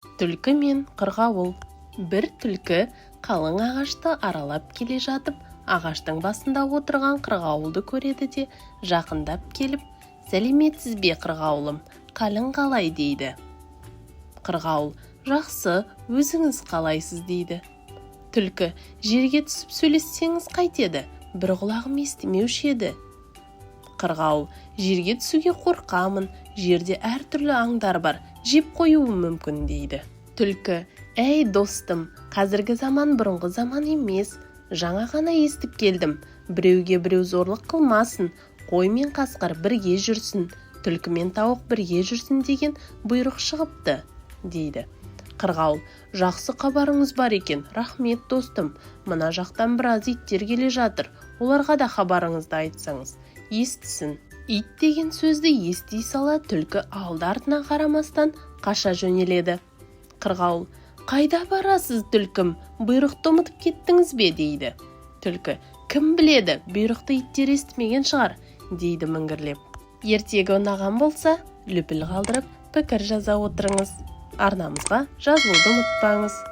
Түлкі мен қырғауыл. Бір түлкі қалың ағашты аралап келе жатып, ағаштың басында отырған қырғауылды көреді де, жақындап келіп, «Сәлеметсіз бе, қырғауылым, қалың қалай?» дейді. Қырғауыл: «Жақсы, өзіңіз қалайсыз?» дейді. Түлкі: «Жерге түсіп сөйлессеңіз қайтеді? Бір құлағым естімеуші еді». Қырғауыл: «Жерге түсуге қорқамын, жерде әртүрлі аңдар бар, жеп қоюы мүмкін» дейді. Түлкі: «Әй достым, қазіргі заман бұрынғы заман емес, жаңа ғана естіп келдім, біреуге біреу зорлық қылмасын, қой мен қасқыр бірге жүрсін, түлкі мен тауық бірге жүрсін деген бұйрық шығыпты» дейді. Қырғауыл: «Жақсы хабарыңыз бар екен, рахмет достым, мына жақтан біраз иттер келе жатыр, оларға да хабарыңызды айтсаңыз, естісін». Ит деген сөзді ести сала түлкі алды-артына қарамастан қаша жөнеледі. Қырғауыл: «Қайда барасыз, түлкім, бұйрықты ұмытып кеттіңіз бе?» дейді. Түлкі: «Кім біледі, бұйрықты иттер естімеген шығар» дейді міңгірлеп. Ертегі ұнаған болса, лүпіл қалдырып, пікір жаза отырыңыз. Арнамызға жазылуды ұмытпаңыз.